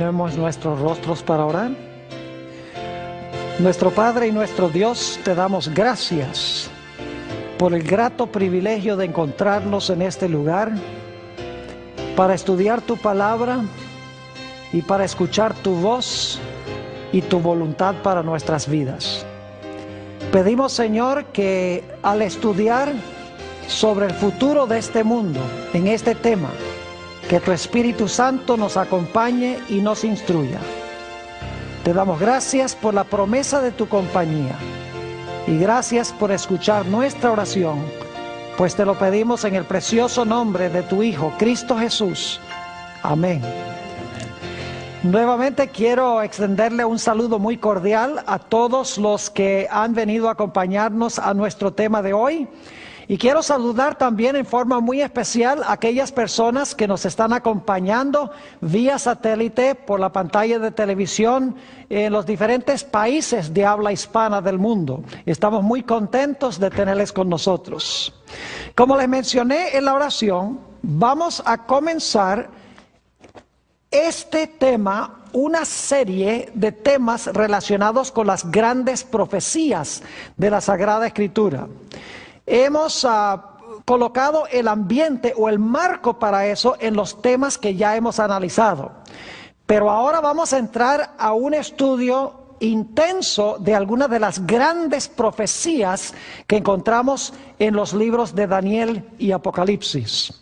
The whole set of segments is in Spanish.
Inclinemos nuestros rostros para orar. Nuestro Padre y nuestro Dios, te damos gracias por el grato privilegio de encontrarnos en este lugar para estudiar tu palabra y para escuchar tu voz y tu voluntad para nuestras vidas. Pedimos, Señor, que al estudiar sobre el futuro de este mundo, en este tema, que tu Espíritu Santo nos acompañe y nos instruya. Te damos gracias por la promesa de tu compañía y gracias por escuchar nuestra oración, pues te lo pedimos en el precioso nombre de tu Hijo, Cristo Jesús. Amén. Nuevamente quiero extenderle un saludo muy cordial a todos los que han venido a acompañarnos a nuestro tema de hoy. Y quiero saludar también en forma muy especial a aquellas personas que nos están acompañando vía satélite por la pantalla de televisión en los diferentes países de habla hispana del mundo. Estamos muy contentos de tenerles con nosotros. Como les mencioné en la oración, vamos a comenzar este tema, una serie de temas relacionados con las grandes profecías de la Sagrada Escritura. Hemos colocado el ambiente o el marco para eso en los temas que ya hemos analizado. Pero ahora vamos a entrar a un estudio intenso de algunas de las grandes profecías que encontramos en los libros de Daniel y Apocalipsis.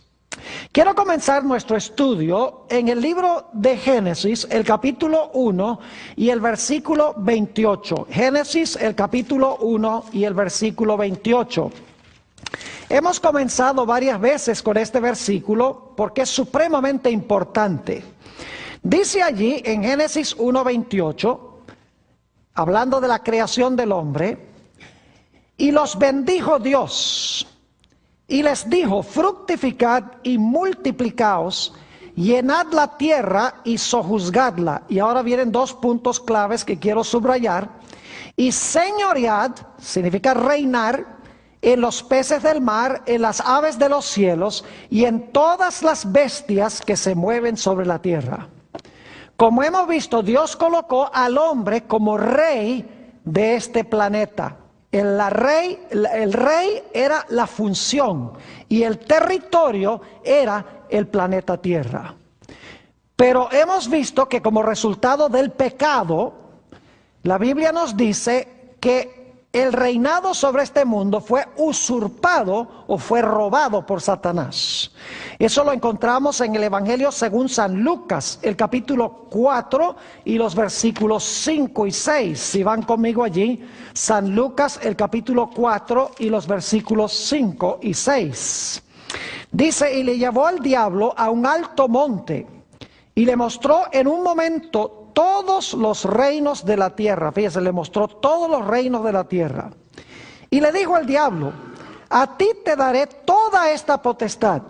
Quiero comenzar nuestro estudio en el libro de Génesis, el capítulo 1 y el versículo 28. Génesis, el capítulo 1 y el versículo 28. Hemos comenzado varias veces con este versículo porque es supremamente importante. Dice allí en Génesis 1:28, hablando de la creación del hombre, y los bendijo Dios, y les dijo, fructificad y multiplicaos, llenad la tierra y sojuzgadla. Y ahora vienen dos puntos claves que quiero subrayar. Y señoread, significa reinar, en los peces del mar, en las aves de los cielos y en todas las bestias que se mueven sobre la tierra. Como hemos visto, Dios colocó al hombre como rey de este planeta. El rey era la función y el territorio era el planeta Tierra. Pero hemos visto que como resultado del pecado, la Biblia nos dice que el reinado sobre este mundo fue usurpado o fue robado por Satanás. Eso lo encontramos en el Evangelio según San Lucas, el capítulo 4 y los versículos 5 y 6. Si van conmigo allí, San Lucas, el capítulo 4 y los versículos 5 y 6. Dice, y le llevó al diablo a un alto monte y le mostró en un momento todos los reinos de la tierra. Fíjese, le mostró todos los reinos de la tierra. Y le dijo al diablo, a ti te daré toda esta potestad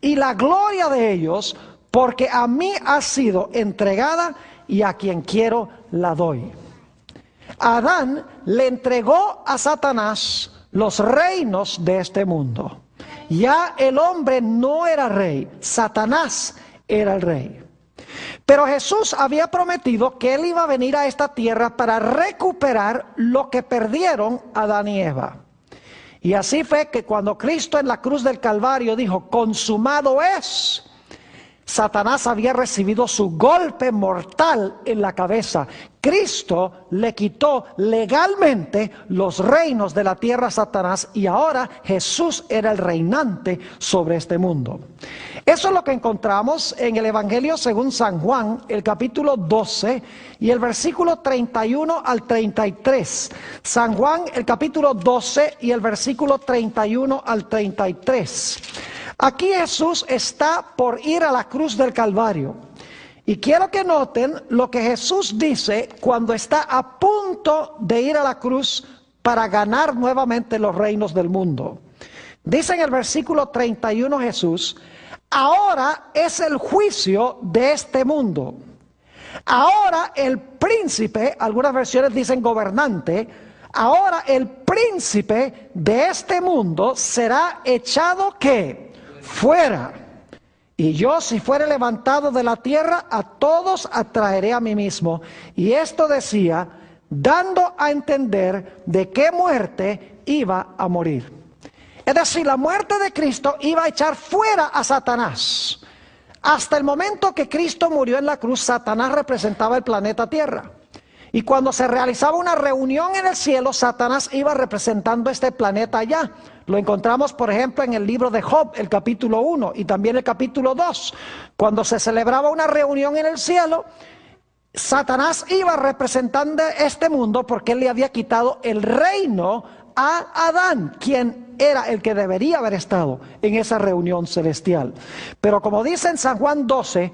y la gloria de ellos, porque a mí ha sido entregada y a quien quiero la doy. Adán le entregó a Satanás los reinos de este mundo. Ya el hombre no era rey, Satanás era el rey. Pero Jesús había prometido que Él iba a venir a esta tierra para recuperar lo que perdieron Adán y Eva. Y así fue que cuando Cristo en la cruz del Calvario dijo, consumado es, Satanás había recibido su golpe mortal en la cabeza. Cristo le quitó legalmente los reinos de la tierra a Satanás y ahora Jesús era el reinante sobre este mundo. Eso es lo que encontramos en el Evangelio según San Juan, el capítulo 12 y el versículo 31 al 33. San Juan, el capítulo 12 y el versículo 31 al 33. Aquí Jesús está por ir a la cruz del Calvario. Y quiero que noten lo que Jesús dice cuando está a punto de ir a la cruz para ganar nuevamente los reinos del mundo. Dice en el versículo 31 Jesús, ahora es el juicio de este mundo. Ahora el príncipe, algunas versiones dicen gobernante, ahora el príncipe de este mundo será echado ¿qué? Fuera. Y yo, si fuere levantado de la tierra, a todos atraeré a mí mismo. Y esto decía, dando a entender de qué muerte iba a morir. Es decir, la muerte de Cristo iba a echar fuera a Satanás. Hasta el momento que Cristo murió en la cruz, Satanás representaba el planeta Tierra. Y cuando se realizaba una reunión en el cielo, Satanás iba representando este planeta allá. Lo encontramos, por ejemplo, en el libro de Job, el capítulo 1 y también el capítulo 2. Cuando se celebraba una reunión en el cielo, Satanás iba representando este mundo porque él le había quitado el reino a Adán, quien era el que debería haber estado en esa reunión celestial. Pero como dice en San Juan 12,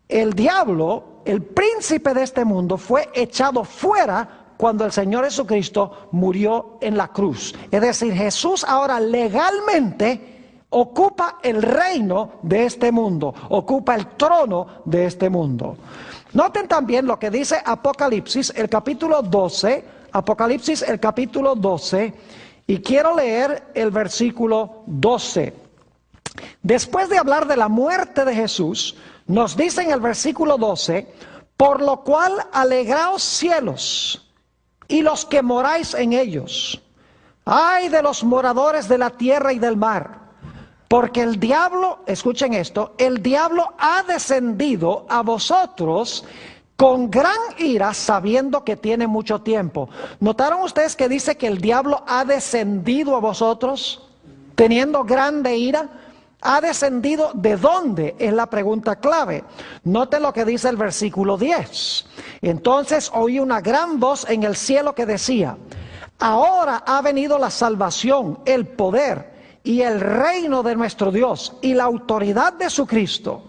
el diablo, el príncipe de este mundo, fue echado fuera cuando el Señor Jesucristo murió en la cruz. Es decir, Jesús ahora legalmente ocupa el reino de este mundo, ocupa el trono de este mundo. Noten también lo que dice Apocalipsis, el capítulo 12, Apocalipsis, el capítulo 12, y quiero leer el versículo 12. Después de hablar de la muerte de Jesús, nos dice en el versículo 12, por lo cual alegraos cielos y los que moráis en ellos. Ay de los moradores de la tierra y del mar, porque el diablo, escuchen esto, el diablo ha descendido a vosotros con gran ira, sabiendo que tiene mucho tiempo. ¿Notaron ustedes que dice que el diablo ha descendido a vosotros, teniendo grande ira? ¿Ha descendido de dónde? Es la pregunta clave. Noten lo que dice el versículo 10. Entonces oí una gran voz en el cielo que decía, ahora ha venido la salvación, el poder y el reino de nuestro Dios y la autoridad de su Cristo,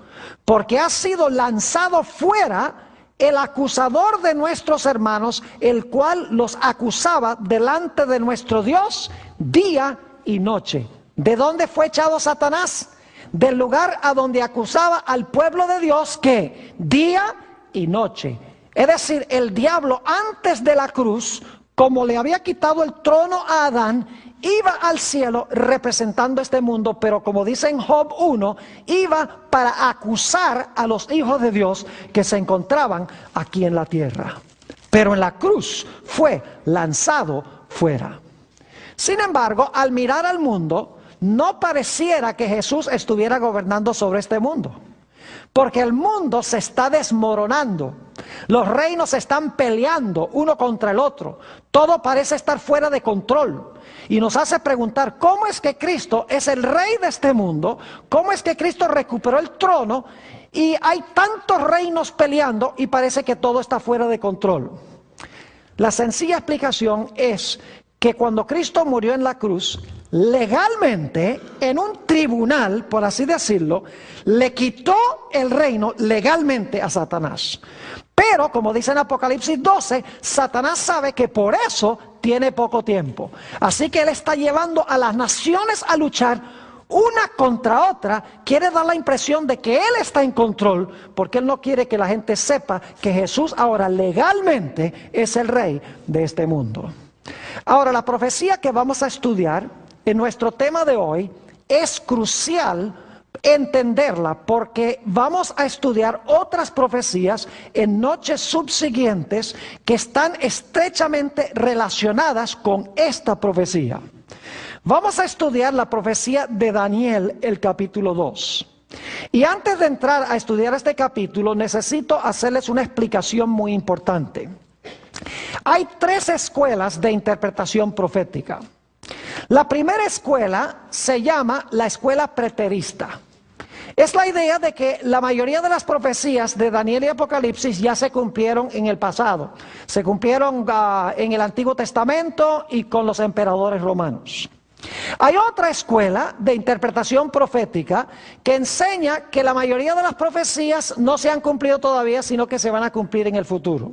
porque ha sido lanzado fuera el acusador de nuestros hermanos, el cual los acusaba delante de nuestro Dios día y noche. ¿De dónde fue echado Satanás? Del lugar a donde acusaba al pueblo de Dios, que día y noche. Es decir, el diablo antes de la cruz, como le había quitado el trono a Adán, iba al cielo representando este mundo, pero como dice en Job 1, iba para acusar a los hijos de Dios que se encontraban aquí en la tierra. Pero en la cruz fue lanzado fuera. Sin embargo, al mirar al mundo, no pareciera que Jesús estuviera gobernando sobre este mundo, porque el mundo se está desmoronando, los reinos se están peleando uno contra el otro, todo parece estar fuera de control, y nos hace preguntar cómo es que Cristo es el rey de este mundo, cómo es que Cristo recuperó el trono, y hay tantos reinos peleando y parece que todo está fuera de control. La sencilla explicación es que cuando Cristo murió en la cruz, legalmente, en un tribunal, por así decirlo, le quitó el reino legalmente a Satanás. Pero, como dice en Apocalipsis 12, Satanás sabe que por eso tiene poco tiempo. Así que él está llevando a las naciones a luchar una contra otra. Quiere dar la impresión de que él está en control, porque él no quiere que la gente sepa que Jesús ahora legalmente es el rey de este mundo. Ahora, la profecía que vamos a estudiar en nuestro tema de hoy es crucial entenderla, porque vamos a estudiar otras profecías en noches subsiguientes que están estrechamente relacionadas con esta profecía. Vamos a estudiar la profecía de Daniel, el capítulo 2. Y antes de entrar a estudiar este capítulo, necesito hacerles una explicación muy importante. Hay tres escuelas de interpretación profética. La primera escuela se llama la escuela preterista. Es la idea de que la mayoría de las profecías de Daniel y Apocalipsis ya se cumplieron en el pasado. Se cumplieron en el Antiguo Testamento y con los emperadores romanos. Hay otra escuela de interpretación profética que enseña que la mayoría de las profecías no se han cumplido todavía, sino que se van a cumplir en el futuro.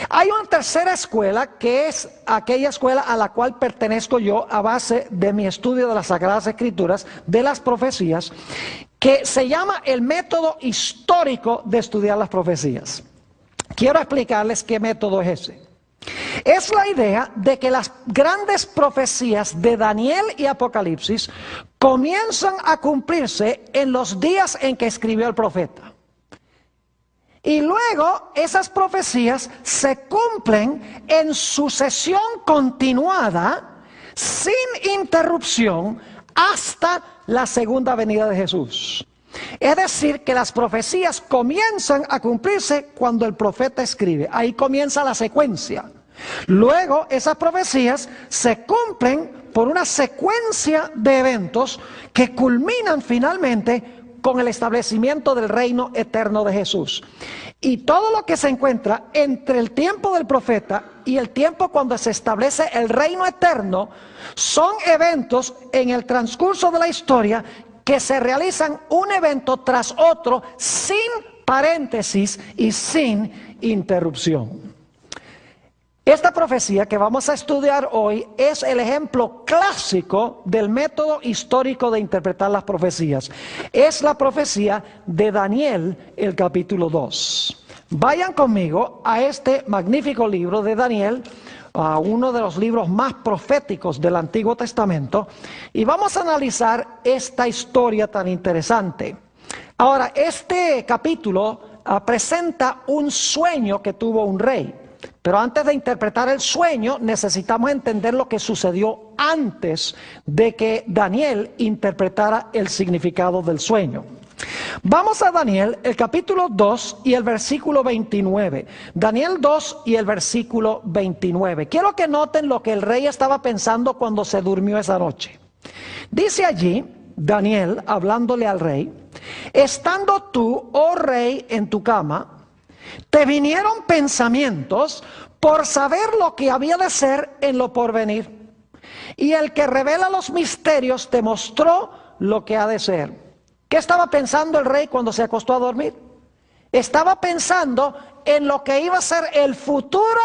Hay una tercera escuela, que es aquella escuela a la cual pertenezco yo a base de mi estudio de las Sagradas Escrituras, de las profecías, que se llama el método histórico de estudiar las profecías. Quiero explicarles qué método es ese. Es la idea de que las grandes profecías de Daniel y Apocalipsis comienzan a cumplirse en los días en que escribió el profeta. Y luego esas profecías se cumplen en sucesión continuada, sin interrupción, hasta la segunda venida de Jesús. Es decir, que las profecías comienzan a cumplirse cuando el profeta escribe. Ahí comienza la secuencia. Luego esas profecías se cumplen por una secuencia de eventos que culminan finalmente con el establecimiento del reino eterno de Jesús. Y todo lo que se encuentra entre el tiempo del profeta y el tiempo cuando se establece el reino eterno son eventos en el transcurso de la historia que se realizan un evento tras otro sin paréntesis y sin interrupción. Esta profecía que vamos a estudiar hoy es el ejemplo clásico del método histórico de interpretar las profecías. Es la profecía de Daniel, el capítulo 2. Vayan conmigo a este magnífico libro de Daniel, a uno de los libros más proféticos del Antiguo Testamento, y vamos a analizar esta historia tan interesante. Ahora, este capítulo presenta un sueño que tuvo un rey. Pero antes de interpretar el sueño, necesitamos entender lo que sucedió antes de que Daniel interpretara el significado del sueño. Vamos a Daniel, el capítulo 2 y el versículo 29. Daniel 2 y el versículo 29. Quiero que noten lo que el rey estaba pensando cuando se durmió esa noche. Dice allí, Daniel, hablándole al rey: estando tú, oh rey, en tu cama, te vinieron pensamientos por saber lo que había de ser en lo porvenir. Y el que revela los misterios te mostró lo que ha de ser. ¿Qué estaba pensando el rey cuando se acostó a dormir? Estaba pensando en lo que iba a ser el futuro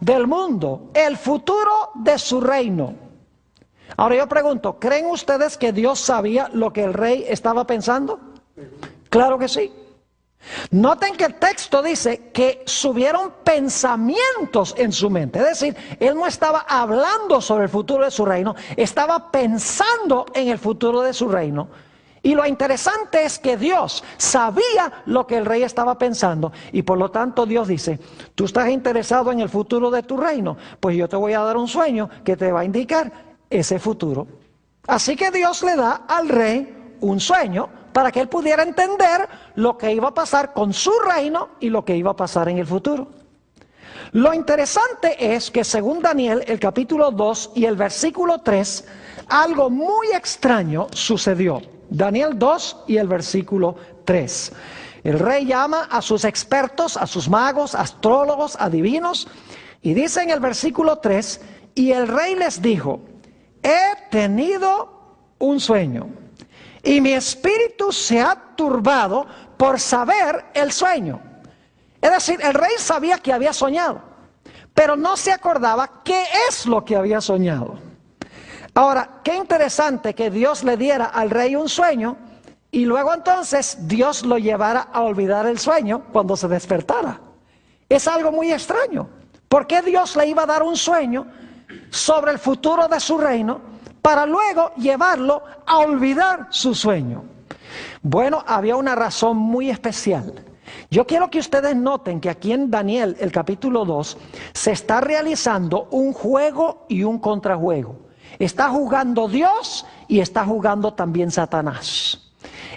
del mundo, el futuro de su reino. Ahora yo pregunto, ¿creen ustedes que Dios sabía lo que el rey estaba pensando? Claro que sí. Noten que el texto dice que subieron pensamientos en su mente. Es decir, él no estaba hablando sobre el futuro de su reino, estaba pensando en el futuro de su reino. Y lo interesante es que Dios sabía lo que el rey estaba pensando. Y por lo tanto Dios dice: tú estás interesado en el futuro de tu reino, pues yo te voy a dar un sueño que te va a indicar ese futuro. Así que Dios le da al rey un sueño para que él pudiera entender lo que iba a pasar con su reino y lo que iba a pasar en el futuro. Lo interesante es que según Daniel, el capítulo 2 y el versículo 3, algo muy extraño sucedió. Daniel 2 y el versículo 3. El rey llama a sus expertos, a sus magos, astrólogos, adivinos, y dice en el versículo 3, y el rey les dijo: he tenido un sueño, y mi espíritu se ha turbado por saber el sueño. Es decir, el rey sabía que había soñado, pero no se acordaba qué es lo que había soñado. Ahora, qué interesante que Dios le diera al rey un sueño y luego entonces Dios lo llevara a olvidar el sueño cuando se despertara. Es algo muy extraño. ¿Por qué Dios le iba a dar un sueño sobre el futuro de su reino para luego llevarlo a olvidar su sueño? Bueno, había una razón muy especial. Yo quiero que ustedes noten que aquí en Daniel, el capítulo 2, se está realizando un juego y un contrajuego. Está jugando Dios y está jugando también Satanás.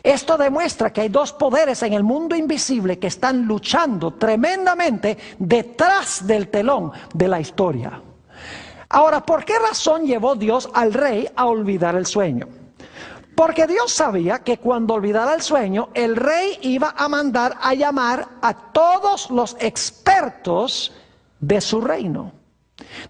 Esto demuestra que hay dos poderes en el mundo invisible que están luchando tremendamente detrás del telón de la historia. Ahora, ¿por qué razón llevó Dios al rey a olvidar el sueño? Porque Dios sabía que cuando olvidara el sueño, el rey iba a mandar a llamar a todos los expertos de su reino.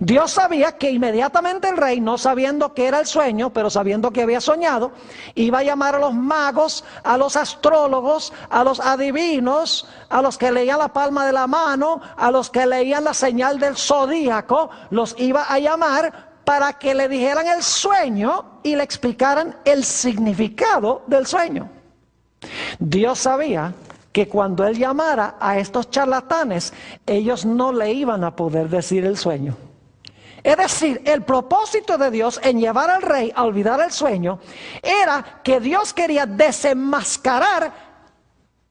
Dios sabía que inmediatamente el rey, no sabiendo qué era el sueño, pero sabiendo que había soñado, iba a llamar a los magos, a los astrólogos, a los adivinos, a los que leían la palma de la mano, a los que leían la señal del zodíaco, los iba a llamar para que le dijeran el sueño y le explicaran el significado del sueño. Dios sabía que cuando él llamara a estos charlatanes, ellos no le iban a poder decir el sueño. Es decir, el propósito de Dios en llevar al rey a olvidar el sueño era que Dios quería desenmascarar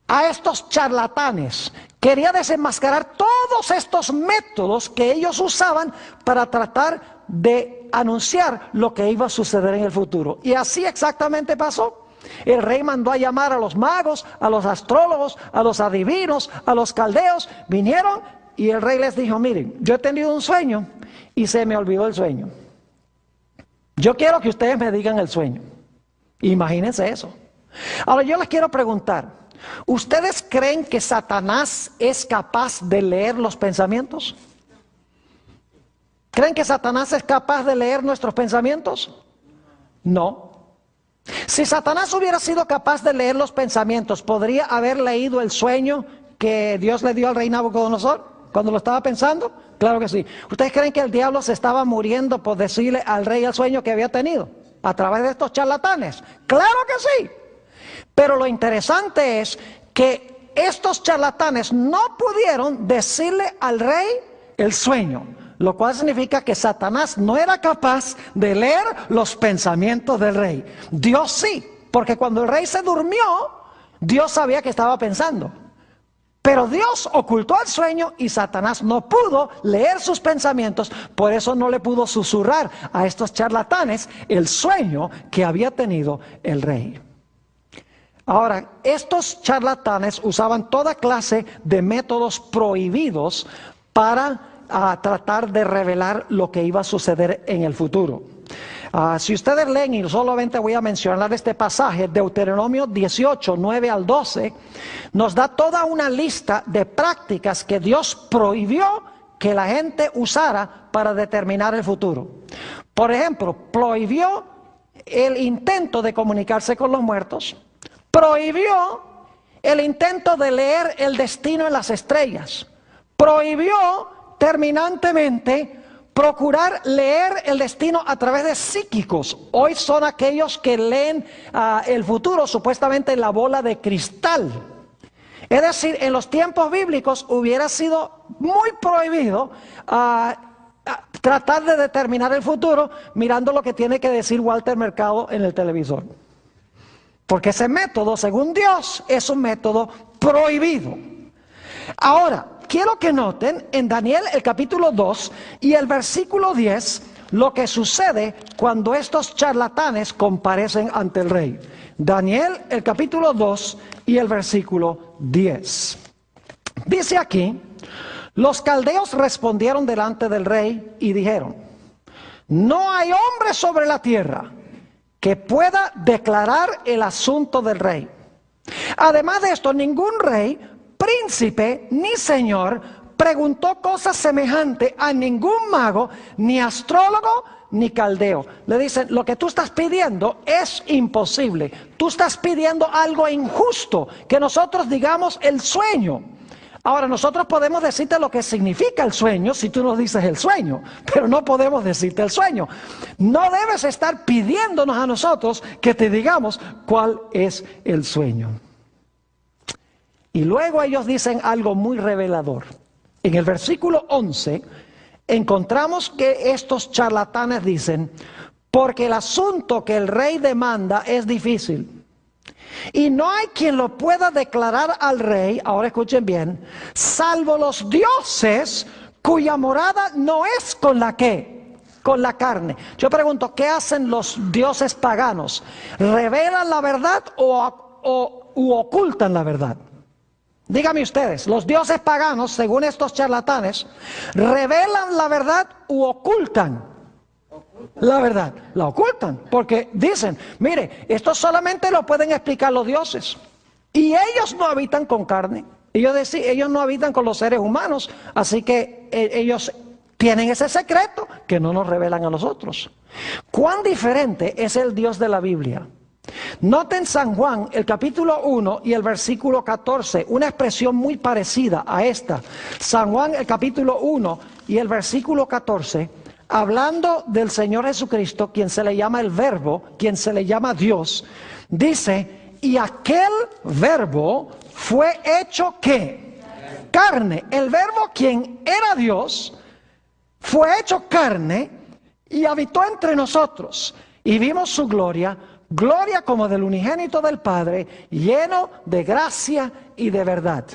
a estos charlatanes. Quería desenmascarar todos estos métodos que ellos usaban para tratar de anunciar lo que iba a suceder en el futuro. Y así exactamente pasó. El rey mandó a llamar a los magos, a los astrólogos, a los adivinos, a los caldeos. Vinieron y el rey les dijo: miren, yo he tenido un sueño y se me olvidó el sueño. Yo quiero que ustedes me digan el sueño. Imagínense eso. Ahora yo les quiero preguntar, ¿ustedes creen que Satanás es capaz de leer los pensamientos? ¿Creen que Satanás es capaz de leer nuestros pensamientos? No. Si Satanás hubiera sido capaz de leer los pensamientos, ¿podría haber leído el sueño que Dios le dio al rey Nabucodonosor cuando lo estaba pensando? Claro que sí. ¿Ustedes creen que el diablo se estaba muriendo por decirle al rey el sueño que había tenido a través de estos charlatanes? Claro que sí. Pero lo interesante es que estos charlatanes no pudieron decirle al rey el sueño, lo cual significa que Satanás no era capaz de leer los pensamientos del rey. Dios sí, porque cuando el rey se durmió, Dios sabía que estaba pensando. Pero Dios ocultó el sueño y Satanás no pudo leer sus pensamientos. Por eso no le pudo susurrar a estos charlatanes el sueño que había tenido el rey. Ahora, estos charlatanes usaban toda clase de métodos prohibidos para tratar de revelar lo que iba a suceder en el futuro. Si ustedes leen, y solamente voy a mencionar este pasaje, Deuteronomio 18, 9 al 12, nos da toda una lista de prácticas que Dios prohibió que la gente usara para determinar el futuro. Por ejemplo, prohibió el intento de comunicarse con los muertos, prohibió el intento de leer el destino en las estrellas, prohibió terminantemente procurar leer el destino a través de psíquicos. Hoy son aquellos que leen el futuro supuestamente en la bola de cristal. Es decir, en los tiempos bíblicos hubiera sido muy prohibido tratar de determinar el futuro mirando lo que tiene que decir Walter Mercado en el televisor. Porque ese método, según Dios, es un método prohibido. Ahora, quiero que noten en Daniel el capítulo 2 y el versículo 10 lo que sucede cuando estos charlatanes comparecen ante el rey. Daniel el capítulo 2 y el versículo 10. Dice aquí: los caldeos respondieron delante del rey y dijeron: no hay hombre sobre la tierra que pueda declarar el asunto del rey. Además de esto, ningún rey, príncipe ni señor preguntó cosa semejante a ningún mago, ni astrólogo, ni caldeo. Le dicen: lo que tú estás pidiendo es imposible. Tú estás pidiendo algo injusto, que nosotros digamos el sueño. Ahora, nosotros podemos decirte lo que significa el sueño si tú nos dices el sueño, pero no podemos decirte el sueño. No debes estar pidiéndonos a nosotros que te digamos cuál es el sueño. Y luego ellos dicen algo muy revelador. En el versículo 11 encontramos que estos charlatanes dicen: porque el asunto que el rey demanda es difícil y no hay quien lo pueda declarar al rey, ahora escuchen bien, salvo los dioses cuya morada no es con la ¿qué? Con la carne. Yo pregunto, ¿qué hacen los dioses paganos? ¿Revelan la verdad u ocultan la verdad? Díganme ustedes, los dioses paganos, según estos charlatanes, ¿revelan la verdad u ocultan la verdad? La ocultan, porque dicen: mire, esto solamente lo pueden explicar los dioses. Y ellos no habitan con carne. Ellos no habitan con los seres humanos, así que ellos tienen ese secreto que no nos revelan a nosotros. ¿Cuán diferente es el Dios de la Biblia? Noten San Juan, el capítulo 1 y el versículo 14, una expresión muy parecida a esta. San Juan, el capítulo 1 y el versículo 14, hablando del Señor Jesucristo, quien se le llama el Verbo, quien se le llama Dios, dice: y aquel Verbo fue hecho ¿qué? Carne. El Verbo, quien era Dios, fue hecho carne y habitó entre nosotros. Y vimos su gloria, gloria como del unigénito del Padre, lleno de gracia y de verdad.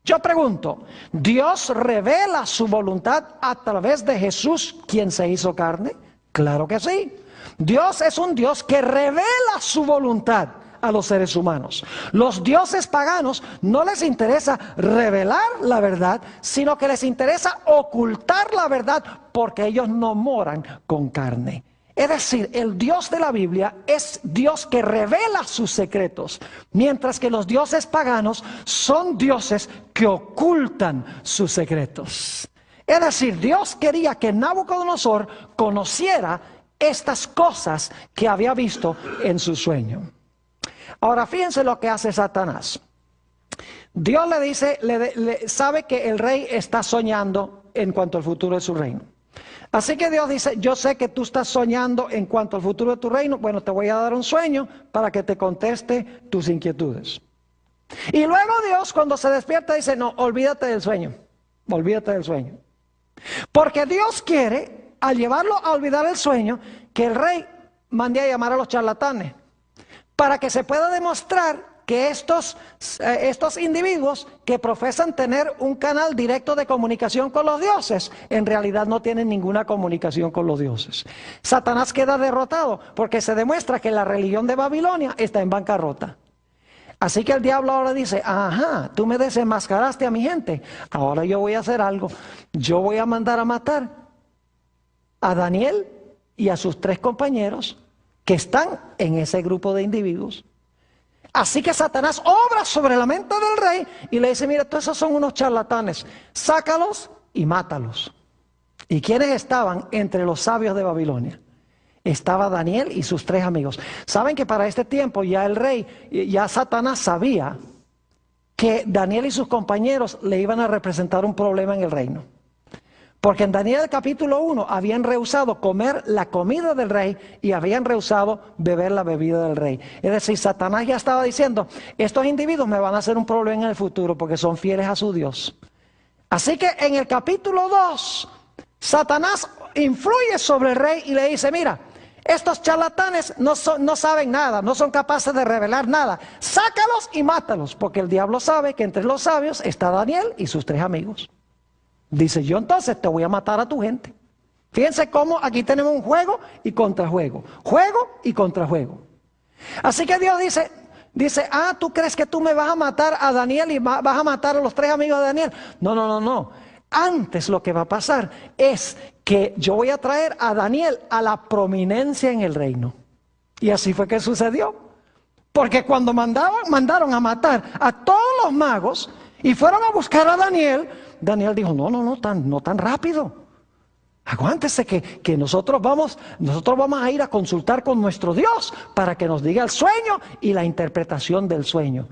Yo pregunto, ¿Dios revela su voluntad a través de Jesús, quien se hizo carne? Claro que sí. Dios es un Dios que revela su voluntad a los seres humanos. Los dioses paganos no les interesa revelar la verdad, sino que les interesa ocultar la verdad, porque ellos no moran con carne. Es decir, el Dios de la Biblia es Dios que revela sus secretos, mientras que los dioses paganos son dioses que ocultan sus secretos. Es decir, Dios quería que Nabucodonosor conociera estas cosas que había visto en su sueño. Ahora fíjense lo que hace Satanás. Dios le dice, sabe que el rey está soñando en cuanto al futuro de su reino. Así que Dios dice, yo sé que tú estás soñando en cuanto al futuro de tu reino. Bueno, te voy a dar un sueño para que te conteste tus inquietudes. Y luego Dios, cuando se despierta, dice, no, olvídate del sueño. Olvídate del sueño. Porque Dios quiere, al llevarlo a olvidar el sueño, que el rey mande a llamar a los charlatanes, para que se pueda demostrar que estos individuos que profesan tener un canal directo de comunicación con los dioses, en realidad no tienen ninguna comunicación con los dioses. Satanás queda derrotado porque se demuestra que la religión de Babilonia está en bancarrota. Así que el diablo ahora dice, ajá, tú me desenmascaraste a mi gente, ahora yo voy a hacer algo. Yo voy a mandar a matar a Daniel y a sus 3 compañeros que están en ese grupo de individuos. Así que Satanás obra sobre la mente del rey y le dice, mira, todos esos son unos charlatanes, sácalos y mátalos. ¿Y quiénes estaban entre los sabios de Babilonia? Estaba Daniel y sus 3 amigos. Saben que para este tiempo ya el rey, ya Satanás sabía que Daniel y sus compañeros le iban a representar un problema en el reino. Porque en Daniel capítulo 1 habían rehusado comer la comida del rey y habían rehusado beber la bebida del rey. Es decir, Satanás ya estaba diciendo, estos individuos me van a hacer un problema en el futuro porque son fieles a su Dios. Así que en el capítulo 2, Satanás influye sobre el rey y le dice, mira, estos charlatanes no saben nada, no son capaces de revelar nada. Sácalos y mátalos, porque el diablo sabe que entre los sabios está Daniel y sus 3 amigos. Dice, yo entonces te voy a matar a tu gente. Fíjense cómo aquí tenemos un juego y contrajuego. Juego y contrajuego. Así que Dios dice, ¿tú crees que tú me vas a matar a Daniel y vas a matar a los 3 amigos de Daniel? No. Antes lo que va a pasar es que yo voy a traer a Daniel a la prominencia en el reino. Y así fue que sucedió. Porque cuando mandaron a matar a todos los magos y fueron a buscar a Daniel, Daniel dijo, no tan rápido. Aguántese que nosotros vamos a ir a consultar con nuestro Dios para que nos diga el sueño y la interpretación del sueño.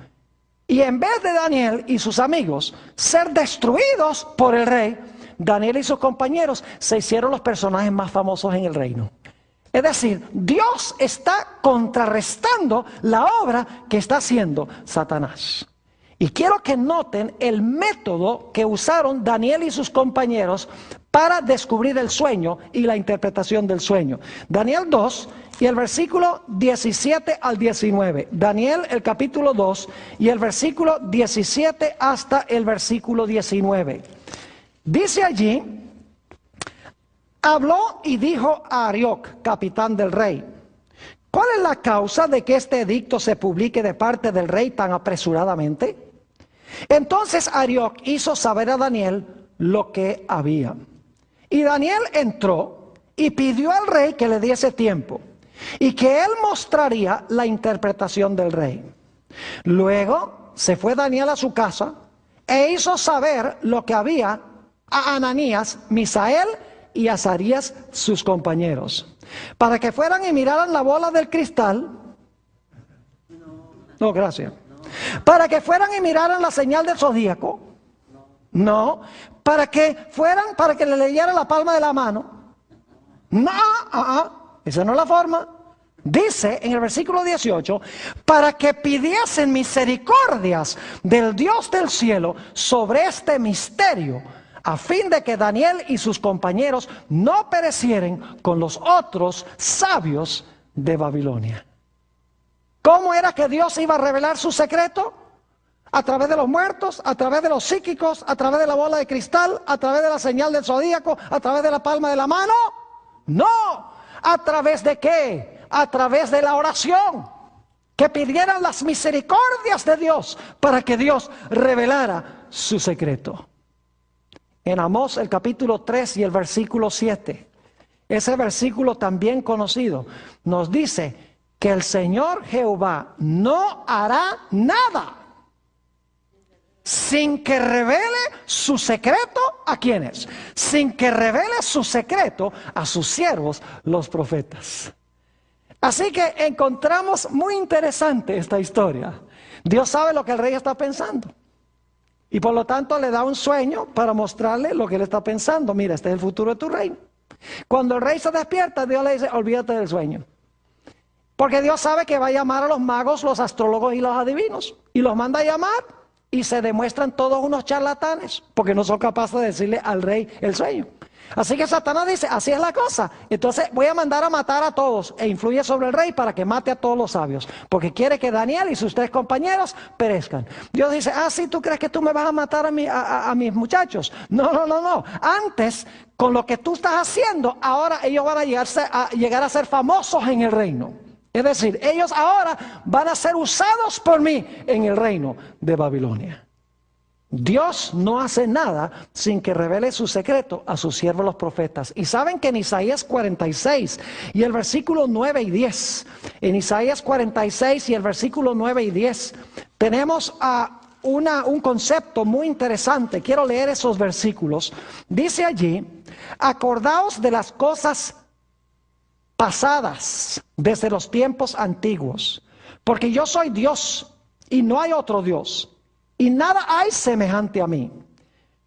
Y en vez de Daniel y sus amigos ser destruidos por el rey, Daniel y sus compañeros se hicieron los personajes más famosos en el reino. Es decir, Dios está contrarrestando la obra que está haciendo Satanás. Y quiero que noten el método que usaron Daniel y sus compañeros para descubrir el sueño y la interpretación del sueño. Daniel 2 y el versículo 17 al 19. Daniel el capítulo 2 y el versículo 17 hasta el versículo 19. Dice allí, habló y dijo a Arioc, capitán del rey, ¿cuál es la causa de que este edicto se publique de parte del rey tan apresuradamente? Entonces Arioc hizo saber a Daniel lo que había. Y Daniel entró y pidió al rey que le diese tiempo y que él mostraría la interpretación del rey. Luego se fue Daniel a su casa e hizo saber lo que había a Ananías, Misael y Azarías, sus compañeros, para que fueran y miraran la bola del cristal. No, gracias. Para que fueran y miraran la señal del zodíaco. No. Para que le leyeran la palma de la mano. No, esa no es la forma. Dice en el versículo 18, para que pidiesen misericordias del Dios del cielo sobre este misterio, a fin de que Daniel y sus compañeros no perecieren con los otros sabios de Babilonia. ¿Cómo era que Dios iba a revelar su secreto? A través de los muertos, a través de los psíquicos, a través de la bola de cristal, a través de la señal del zodíaco, a través de la palma de la mano. No, ¿a través de qué? A través de la oración. Que pidieran las misericordias de Dios para que Dios revelara su secreto. En Amós el capítulo 3 y el versículo 7, ese versículo también conocido, nos dice que el Señor Jehová no hará nada sin que revele su secreto ¿a quiénes? Sin que revele su secreto a sus siervos, los profetas. Así que encontramos muy interesante esta historia. Dios sabe lo que el rey está pensando. Y por lo tanto le da un sueño para mostrarle lo que él está pensando. Mira, este es el futuro de tu reino. Cuando el rey se despierta, Dios le dice, olvídate del sueño. Porque Dios sabe que va a llamar a los magos, los astrólogos y los adivinos. Y los manda a llamar y se demuestran todos unos charlatanes. Porque no son capaces de decirle al rey el sueño. Así que Satanás dice, así es la cosa. Entonces voy a mandar a matar a todos e influye sobre el rey para que mate a todos los sabios. Porque quiere que Daniel y sus 3 compañeros perezcan. Dios dice, sí, ¿tú crees que tú me vas a matar a mis muchachos? No. Antes, con lo que tú estás haciendo, ahora ellos van a llegar a ser famosos en el reino. Es decir, ellos ahora van a ser usados por mí en el reino de Babilonia. Dios no hace nada sin que revele su secreto a sus siervos los profetas. Y saben que en Isaías 46 y el versículo 9 y 10, en Isaías 46 y el versículo 9 y 10, tenemos un concepto muy interesante. Quiero leer esos versículos. Dice allí, acordaos de las cosas pasadas desde los tiempos antiguos, porque yo soy Dios y no hay otro Dios. Y nada hay semejante a mí.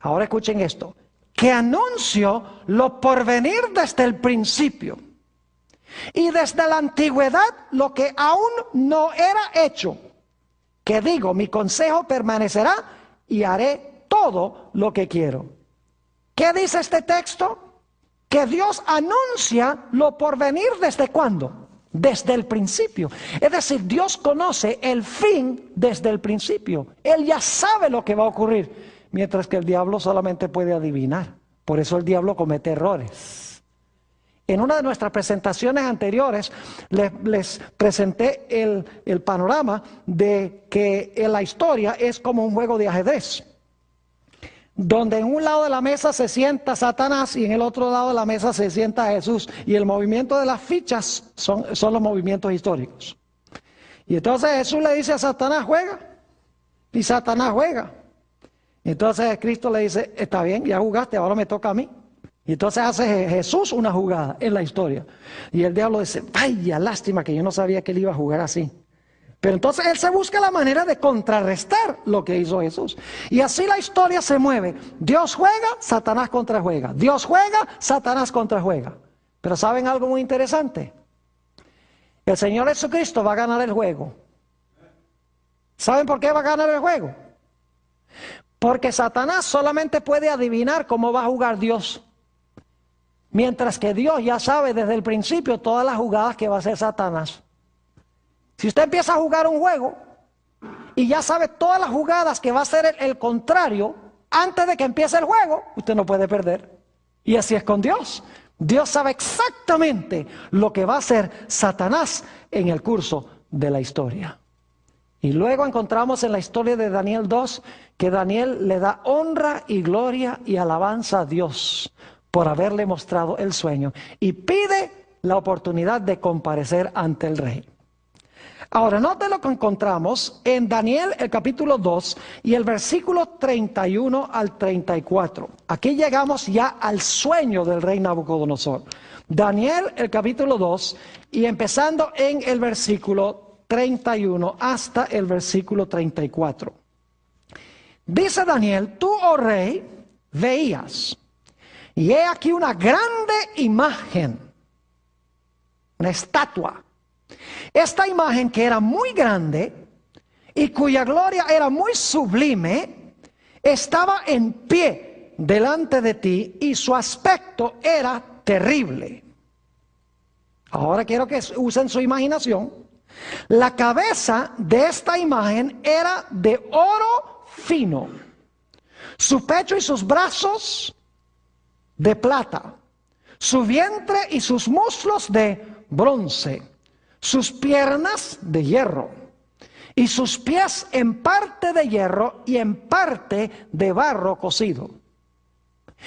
Ahora escuchen esto. Que anuncio lo porvenir desde el principio. Y desde la antigüedad lo que aún no era hecho. Que digo, mi consejo permanecerá y haré todo lo que quiero. ¿Qué dice este texto? Que Dios anuncia lo porvenir desde cuándo. Desde el principio. Es decir, Dios conoce el fin desde el principio. Él ya sabe lo que va a ocurrir, mientras que el diablo solamente puede adivinar. Por eso el diablo comete errores. En una de nuestras presentaciones anteriores les presenté el panorama de que en la historia es como un juego de ajedrez, donde en un lado de la mesa se sienta Satanás y en el otro lado de la mesa se sienta Jesús. Y el movimiento de las fichas son los movimientos históricos. Y entonces Jesús le dice a Satanás, juega. Y Satanás juega. Y entonces Cristo le dice, está bien, ya jugaste, ahora me toca a mí. Y entonces hace Jesús una jugada en la historia. Y el diablo dice, vaya, lástima que yo no sabía que él iba a jugar así. Pero entonces él se busca la manera de contrarrestar lo que hizo Jesús. Y así la historia se mueve. Dios juega, Satanás contrajuega. Dios juega, Satanás contrajuega. Pero ¿saben algo muy interesante? El Señor Jesucristo va a ganar el juego. ¿Saben por qué va a ganar el juego? Porque Satanás solamente puede adivinar cómo va a jugar Dios. Mientras que Dios ya sabe desde el principio todas las jugadas que va a hacer Satanás. Si usted empieza a jugar un juego y ya sabe todas las jugadas que va a hacer el contrario antes de que empiece el juego, usted no puede perder. Y así es con Dios. Dios sabe exactamente lo que va a hacer Satanás en el curso de la historia. Y luego encontramos en la historia de Daniel 2 que Daniel le da honra y gloria y alabanza a Dios por haberle mostrado el sueño y pide la oportunidad de comparecer ante el rey. Ahora, note lo que encontramos en Daniel el capítulo 2 y el versículo 31 al 34. Aquí llegamos ya al sueño del rey Nabucodonosor. Daniel el capítulo 2 y empezando en el versículo 31 hasta el versículo 34. Dice Daniel, tú, oh rey, veías, y he aquí una grande imagen, una estatua. Esta imagen que era muy grande y cuya gloria era muy sublime, estaba en pie delante de ti y su aspecto era terrible. Ahora quiero que usen su imaginación. La cabeza de esta imagen era de oro fino, su pecho y sus brazos de plata, su vientre y sus muslos de bronce, sus piernas de hierro y sus pies en parte de hierro y en parte de barro cocido.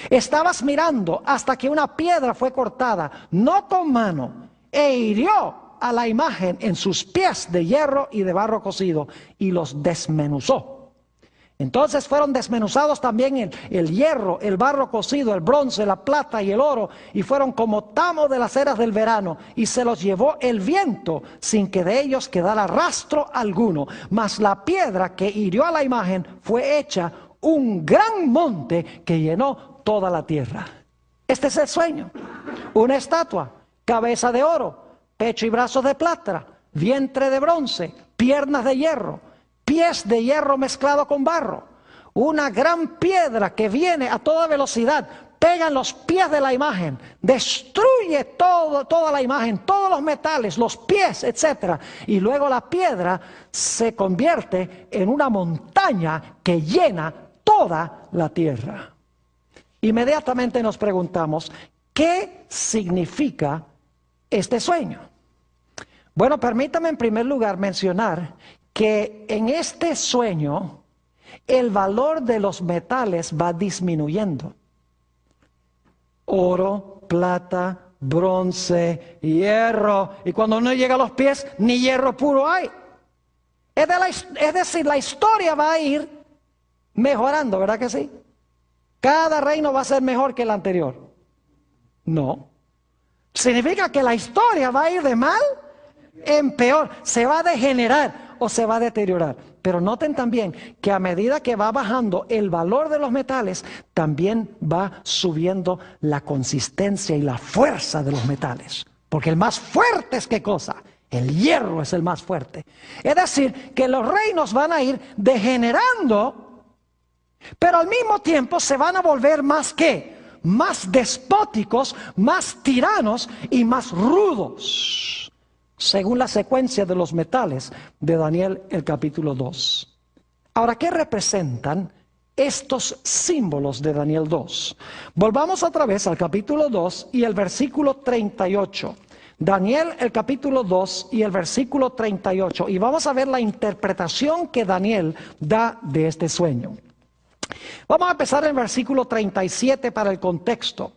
Estabas mirando hasta que una piedra fue cortada, no con mano, e hirió a la imagen en sus pies de hierro y de barro cocido y los desmenuzó. Entonces fueron desmenuzados también el hierro, el barro cocido, el bronce, la plata y el oro, y fueron como tamo de las eras del verano, y se los llevó el viento sin que de ellos quedara rastro alguno. Mas la piedra que hirió a la imagen fue hecha un gran monte que llenó toda la tierra. Este es el sueño: una estatua, cabeza de oro, pecho y brazos de plata, vientre de bronce, piernas de hierro, pies de hierro mezclado con barro, una gran piedra que viene a toda velocidad, pega en los pies de la imagen, destruye toda la imagen, todos los metales, los pies, etc. Y luego la piedra se convierte en una montaña que llena toda la tierra. Inmediatamente nos preguntamos, ¿qué significa este sueño? Bueno, permítame en primer lugar mencionar que en este sueño el valor de los metales va disminuyendo. Oro, plata, bronce, hierro, y cuando uno llega a los pies, ni hierro puro hay. Es decir, la historia va a ir mejorando, ¿verdad que sí? Cada reino va a ser mejor que el anterior. No. Significa que la historia va a ir de mal en peor, se va a degenerar o se va a deteriorar. Pero noten también que a medida que va bajando el valor de los metales, también va subiendo la consistencia y la fuerza de los metales. Porque el más fuerte es ¿qué cosa? El hierro es el más fuerte. Es decir, que los reinos van a ir degenerando, pero al mismo tiempo se van a volver más ¿qué? Más despóticos, más tiranos y más rudos, según la secuencia de los metales de Daniel el capítulo 2. Ahora, ¿qué representan estos símbolos de Daniel 2? Volvamos otra vez al capítulo 2 y el versículo 38. Daniel el capítulo 2 y el versículo 38. Y vamos a ver la interpretación que Daniel da de este sueño. Vamos a empezar en el versículo 37 para el contexto.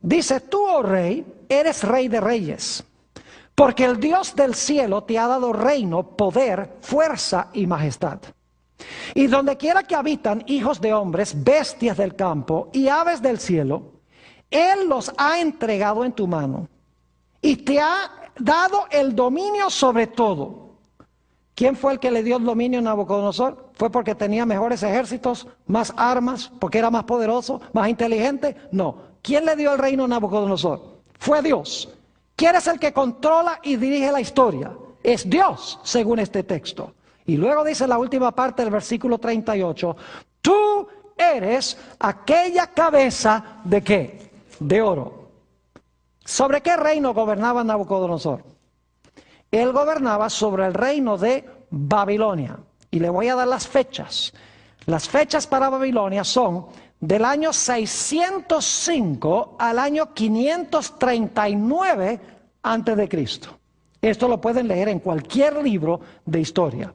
Dice: tú, oh rey, eres rey de reyes, porque el Dios del cielo te ha dado reino, poder, fuerza y majestad. Y donde quiera que habitan hijos de hombres, bestias del campo y aves del cielo, Él los ha entregado en tu mano y te ha dado el dominio sobre todo. ¿Quién fue el que le dio el dominio a Nabucodonosor? ¿Fue porque tenía mejores ejércitos, más armas, porque era más poderoso, más inteligente? No. ¿Quién le dio el reino a Nabucodonosor? Fue Dios. ¿Quién es el que controla y dirige la historia? Es Dios, según este texto. Y luego dice la última parte del versículo 38, tú eres aquella cabeza ¿de qué? De oro. ¿Sobre qué reino gobernaba Nabucodonosor? Él gobernaba sobre el reino de Babilonia. Y le voy a dar las fechas. Las fechas para Babilonia son del año 605 al año 539 antes de Cristo. Esto lo pueden leer en cualquier libro de historia.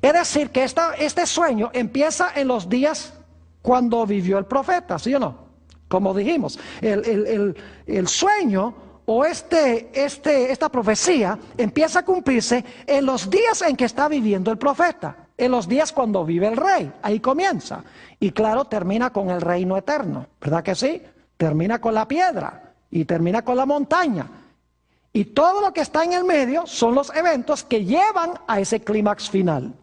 Es decir, que este sueño empieza en los días cuando vivió el profeta, ¿sí o no? Como dijimos, el sueño o esta profecía empieza a cumplirse en los días en que está viviendo el profeta, en los días cuando vive el rey, ahí comienza. Y claro, termina con el reino eterno, ¿verdad que sí? Termina con la piedra y termina con la montaña. Y todo lo que está en el medio son los eventos que llevan a ese clímax final.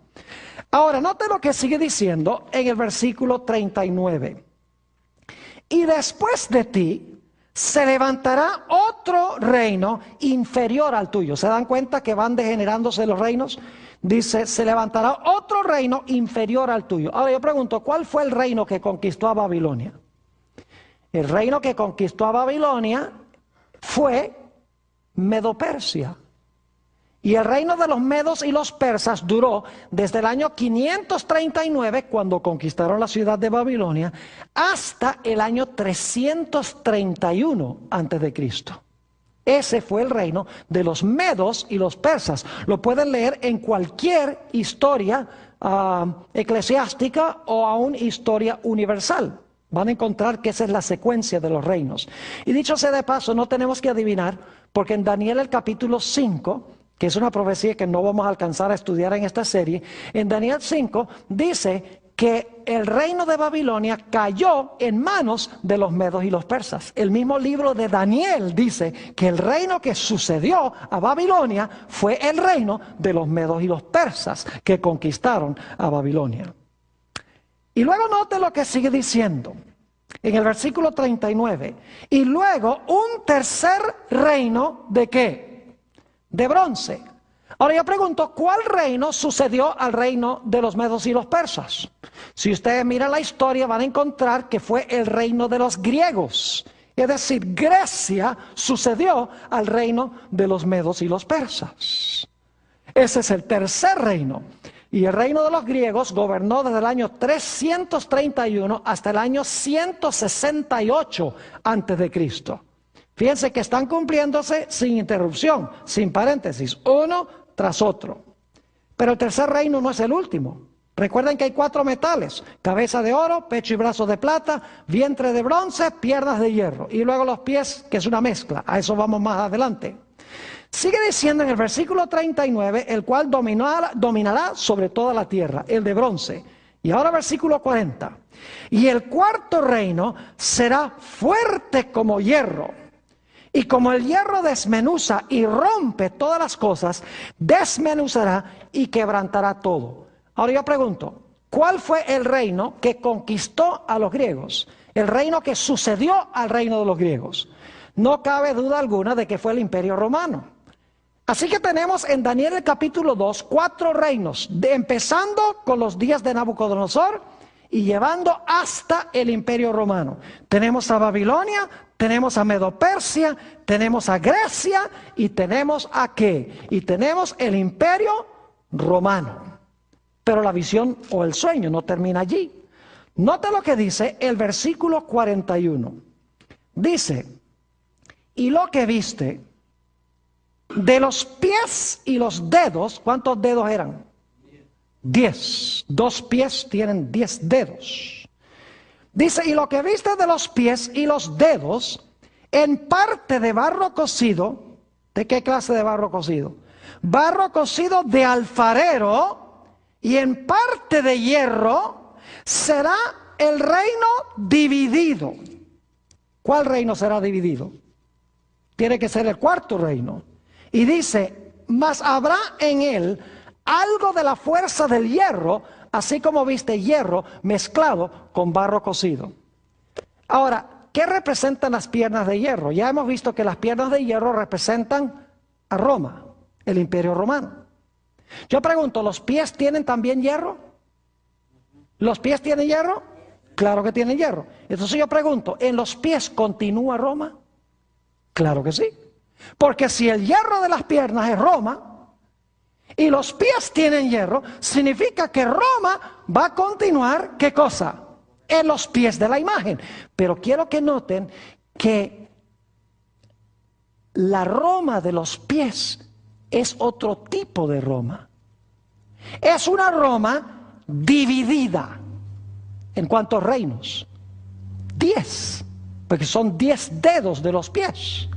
Ahora, note lo que sigue diciendo en el versículo 39. Y después de ti se levantará otro reino inferior al tuyo. ¿Se dan cuenta que van degenerándose los reinos? Dice, se levantará otro reino inferior al tuyo. Ahora yo pregunto, ¿cuál fue el reino que conquistó a Babilonia? El reino que conquistó a Babilonia fue Medo-Persia. Y el reino de los medos y los persas duró desde el año 539, cuando conquistaron la ciudad de Babilonia, hasta el año 331 antes de Cristo. Ese fue el reino de los medos y los persas. Lo pueden leer en cualquier historia eclesiástica o aún historia universal. Van a encontrar que esa es la secuencia de los reinos. Y dicho sea de paso, no tenemos que adivinar, porque en Daniel el capítulo 5, que es una profecía que no vamos a alcanzar a estudiar en esta serie, en Daniel 5 dice que el reino de Babilonia cayó en manos de los medos y los persas. El mismo libro de Daniel dice que el reino que sucedió a Babilonia fue el reino de los medos y los persas que conquistaron a Babilonia. Y luego note lo que sigue diciendo en el versículo 39. Y luego un tercer reino, ¿de qué? De bronce. Ahora yo pregunto, ¿cuál reino sucedió al reino de los medos y los persas? Si ustedes miran la historia van a encontrar que fue el reino de los griegos. Es decir, Grecia sucedió al reino de los medos y los persas. Ese es el tercer reino. Y el reino de los griegos gobernó desde el año 331 hasta el año 168 antes de Cristo. Fíjense que están cumpliéndose sin interrupción, sin paréntesis, uno tras otro. Pero el tercer reino no es el último. Recuerden que hay 4 metales: cabeza de oro, pecho y brazos de plata, vientre de bronce, piernas de hierro. Y luego los pies, que es una mezcla. A eso vamos más adelante. Sigue diciendo en el versículo 39, el cual dominará sobre toda la tierra, el de bronce. Y ahora versículo 40. Y el cuarto reino será fuerte como hierro. Y como el hierro desmenuza y rompe todas las cosas, desmenuzará y quebrantará todo. Ahora yo pregunto, ¿cuál fue el reino que conquistó a los griegos? El reino que sucedió al reino de los griegos. No cabe duda alguna de que fue el Imperio Romano. Así que tenemos en Daniel el capítulo 2 4 reinos, empezando con los días de Nabucodonosor y llevando hasta el Imperio Romano. Tenemos a Babilonia, tenemos a Medo-Persia, tenemos a Grecia y tenemos a ¿qué? Y tenemos el Imperio Romano. Pero la visión o el sueño no termina allí. Note lo que dice el versículo 41. Dice, y lo que viste de los pies y los dedos, ¿cuántos dedos eran? 10. 2 pies tienen 10 dedos. Dice, y lo que viste de los pies y los dedos, en parte de barro cocido. ¿De qué clase de barro cocido? Barro cocido de alfarero, y en parte de hierro, será el reino dividido. ¿Cuál reino será dividido? Tiene que ser el cuarto reino. Y dice, mas habrá en él algo de la fuerza del hierro, así como viste hierro mezclado con barro cocido. Ahora, ¿qué representan las piernas de hierro? Ya hemos visto que las piernas de hierro representan a Roma, el Imperio Romano. Yo pregunto, ¿los pies tienen también hierro? ¿Los pies tienen hierro? Claro que tienen hierro. Entonces yo pregunto, ¿en los pies continúa Roma? Claro que sí. Porque si el hierro de las piernas es Roma y los pies tienen hierro, significa que Roma va a continuar, ¿qué cosa? En los pies de la imagen. Pero quiero que noten que la Roma de los pies es otro tipo de Roma. Es una Roma dividida. ¿En cuántos reinos? 10, porque son 10 dedos de los pies.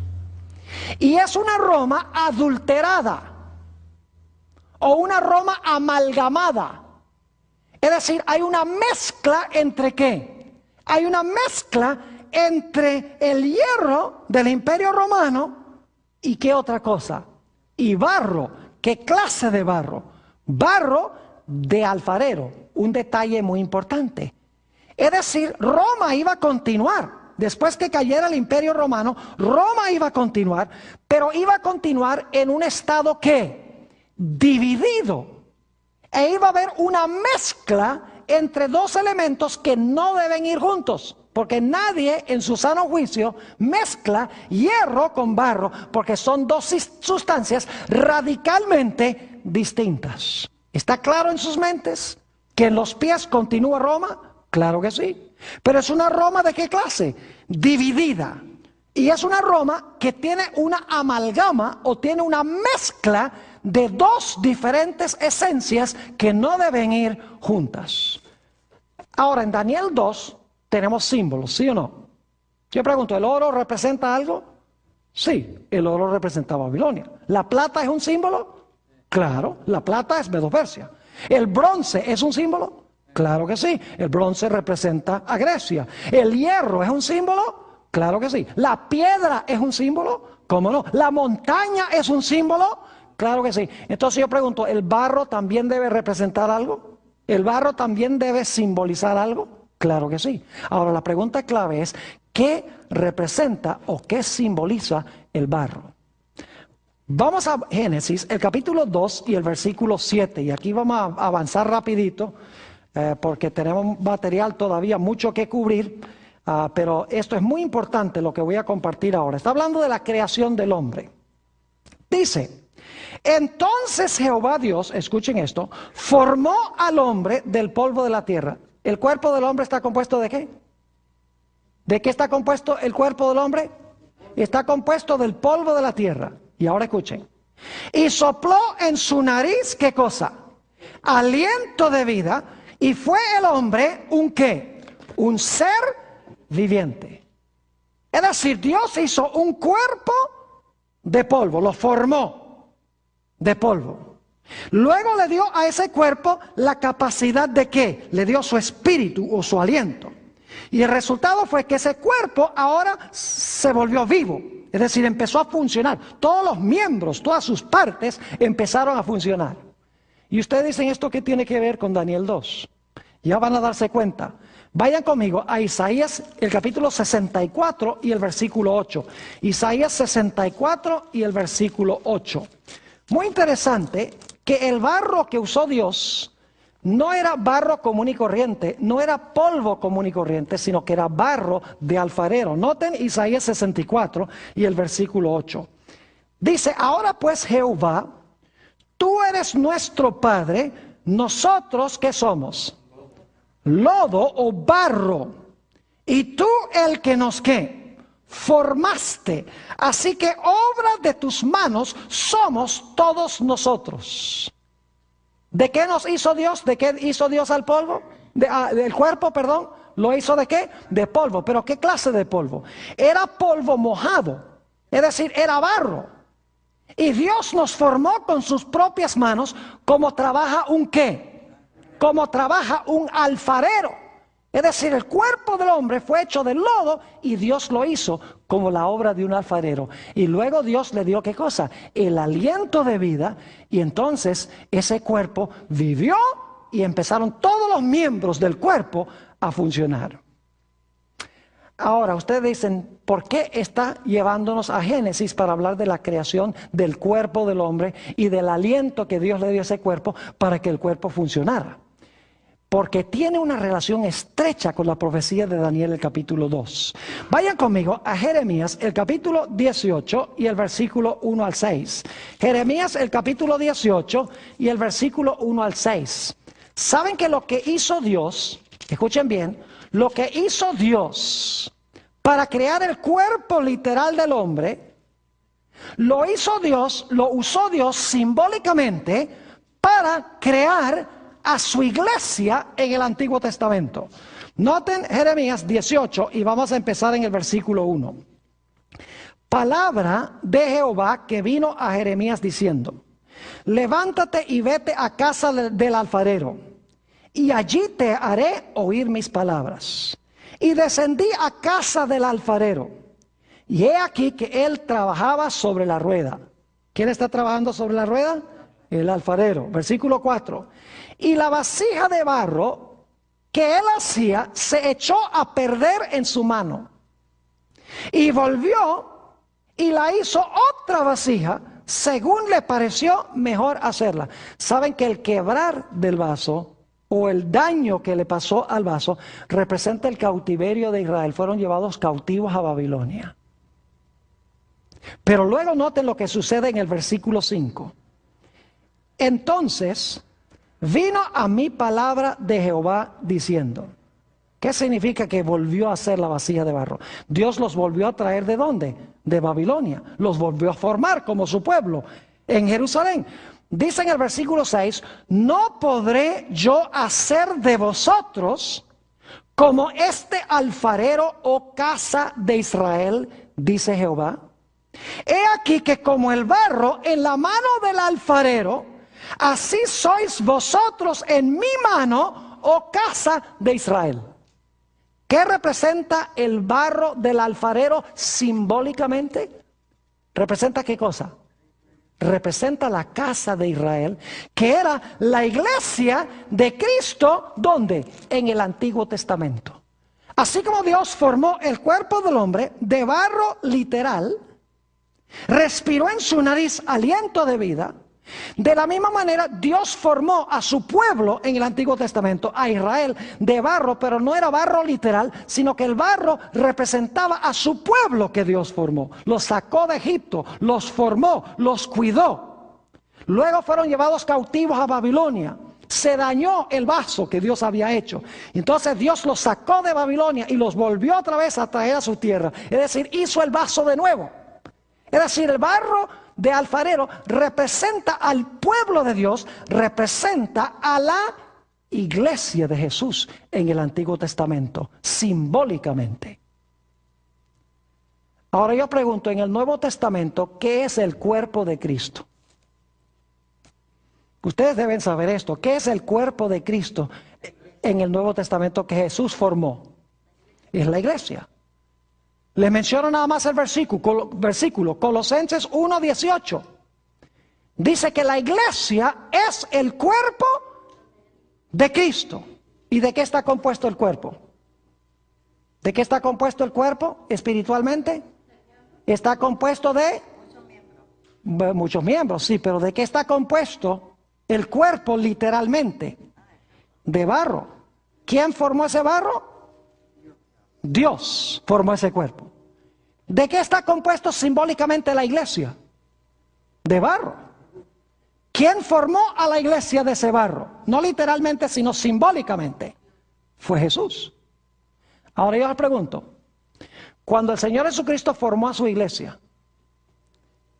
Y es una Roma adulterada o una Roma amalgamada. Es decir, hay una mezcla entre ¿qué? Hay una mezcla entre el hierro del Imperio Romano y ¿qué otra cosa? Y barro. ¿Qué clase de barro? Barro de alfarero. Un detalle muy importante. Es decir, Roma iba a continuar. Después que cayera el Imperio Romano, Roma iba a continuar, pero iba a continuar en un estado ¿qué? Dividido. E iba a haber una mezcla entre 2 elementos que no deben ir juntos. Porque nadie en su sano juicio mezcla hierro con barro, porque son dos sustancias radicalmente distintas. ¿Está claro en sus mentes que en los pies continúa Roma? Claro que sí. Pero es una Roma ¿de qué clase? Dividida. Y es una Roma que tiene una amalgama o tiene una mezcla de dos diferentes esencias que no deben ir juntas. Ahora, en Daniel 2 tenemos símbolos, ¿sí o no? Yo pregunto, ¿el oro representa algo? Sí, el oro representa Babilonia. ¿La plata es un símbolo? Claro, la plata es Medo-Persia. ¿El bronce es un símbolo? Claro que sí, el bronce representa a Grecia. ¿El hierro es un símbolo? Claro que sí. ¿La piedra es un símbolo? ¿Cómo no? ¿La montaña es un símbolo? Claro que sí. Entonces yo pregunto, ¿el barro también debe representar algo? ¿El barro también debe simbolizar algo? Claro que sí. Ahora la pregunta clave es, ¿qué representa o qué simboliza el barro? Vamos a Génesis, el capítulo 2 y el versículo 7. Y aquí vamos a avanzar rapidito, porque tenemos material todavía mucho que cubrir. Pero esto es muy importante lo que voy a compartir ahora. Está hablando de la creación del hombre. Dice, entonces Jehová Dios, escuchen esto, formó al hombre del polvo de la tierra. ¿El cuerpo del hombre está compuesto de qué? ¿De qué está compuesto el cuerpo del hombre? Está compuesto del polvo de la tierra. Y ahora escuchen. Y sopló en su nariz, ¿qué cosa? Aliento de vida. Y fue el hombre un ¿qué? Un ser viviente. Es decir, Dios hizo un cuerpo de polvo, lo formó de polvo. Luego le dio a ese cuerpo la capacidad de ¿qué? Le dio su espíritu o su aliento. Y el resultado fue que ese cuerpo ahora se volvió vivo. Es decir, empezó a funcionar. Todos los miembros, todas sus partes empezaron a funcionar. Y ustedes dicen, ¿esto qué tiene que ver con Daniel 2? Ya van a darse cuenta. Vayan conmigo a Isaías, el capítulo 64 y el versículo 8. Isaías 64 y el versículo 8. Muy interesante que el barro que usó Dios no era barro común y corriente, no era polvo común y corriente, sino que era barro de alfarero. Noten Isaías 64 y el versículo 8. Dice, ahora pues Jehová, tú eres nuestro Padre, nosotros ¿qué somos? Lodo o barro, y tú el que nos ¿qué? Formaste. Así que obra de tus manos somos todos nosotros. ¿De qué nos hizo Dios? ¿De qué hizo Dios al polvo? Del cuerpo, perdón. ¿Lo hizo de qué? De polvo. ¿Pero qué clase de polvo? Era polvo mojado. Es decir, era barro. Y Dios nos formó con sus propias manos como trabaja un ¿qué? Como trabaja un alfarero. Es decir, el cuerpo del hombre fue hecho de lodo y Dios lo hizo como la obra de un alfarero. Y luego Dios le dio ¿qué cosa? El aliento de vida, y entonces ese cuerpo vivió y empezaron todos los miembros del cuerpo a funcionar. Ahora, ustedes dicen, ¿por qué está llevándonos a Génesis para hablar de la creación del cuerpo del hombre y del aliento que Dios le dio a ese cuerpo para que el cuerpo funcionara? Porque tiene una relación estrecha con la profecía de Daniel, el capítulo 2. Vayan conmigo a Jeremías, el capítulo 18 y el versículo 1 al 6. Jeremías, el capítulo 18 y el versículo 1 al 6. ¿Saben que lo que hizo Dios, escuchen bien, lo que hizo Dios para crear el cuerpo literal del hombre, lo hizo Dios, lo usó Dios simbólicamente para crear a su iglesia en el Antiguo Testamento? Noten Jeremías 18 y vamos a empezar en el versículo 1. Palabra de Jehová que vino a Jeremías diciendo, levántate y vete a casa del alfarero, y allí te haré oír mis palabras. Y descendí a casa del alfarero, y he aquí que él trabajaba sobre la rueda. ¿Quién está trabajando sobre la rueda? El alfarero. Versículo 4. Y la vasija de barro que él hacía se echó a perder en su mano. Y volvió y la hizo otra vasija según le pareció mejor hacerla. Saben que el quebrar del vaso o el daño que le pasó al vaso representa el cautiverio de Israel. Fueron llevados cautivos a Babilonia. Pero luego noten lo que sucede en el versículo 5. Entonces vino a mí palabra de Jehová diciendo. ¿Qué significa que volvió a hacer la vasija de barro? Dios los volvió a traer ¿de dónde? De Babilonia. Los volvió a formar como su pueblo en Jerusalén. Dice en el versículo 6, no podré yo hacer de vosotros como este alfarero, oh casa de Israel, dice Jehová. He aquí que como el barro en la mano del alfarero, así sois vosotros en mi mano, oh casa de Israel. ¿Qué representa el barro del alfarero simbólicamente? ¿Representa qué cosa? Representa la casa de Israel, que era la iglesia de Cristo, ¿dónde? En el Antiguo Testamento. Así como Dios formó el cuerpo del hombre de barro literal, respiró en su nariz aliento de vida, de la misma manera Dios formó a su pueblo en el Antiguo Testamento, a Israel, de barro, pero no era barro literal, sino que el barro representaba a su pueblo que Dios formó. Los sacó de Egipto, los formó, los cuidó. Luego fueron llevados cautivos a Babilonia. Se dañó el vaso que Dios había hecho. Entonces Dios los sacó de Babilonia y los volvió otra vez a traer a su tierra. Es decir, hizo el vaso de nuevo. Es decir, el barro de alfarero representa al pueblo de Dios, representa a la iglesia de Jesús en el Antiguo Testamento, simbólicamente. Ahora yo pregunto, en el Nuevo Testamento, ¿qué es el cuerpo de Cristo? Ustedes deben saber esto. ¿Qué es el cuerpo de Cristo en el Nuevo Testamento que Jesús formó? Es la iglesia. Les menciono nada más el versículo, Colosenses 1:18. Dice que la iglesia es el cuerpo de Cristo. ¿Y de qué está compuesto el cuerpo? ¿De qué está compuesto el cuerpo espiritualmente? Está compuesto de muchos miembros, sí, pero ¿de qué está compuesto el cuerpo literalmente? De barro. ¿Quién formó ese barro? Dios formó ese cuerpo. ¿De qué está compuesto simbólicamente la iglesia? De barro. ¿Quién formó a la iglesia de ese barro? No literalmente, sino simbólicamente. Fue Jesús. Ahora yo les pregunto, cuando el Señor Jesucristo formó a su iglesia,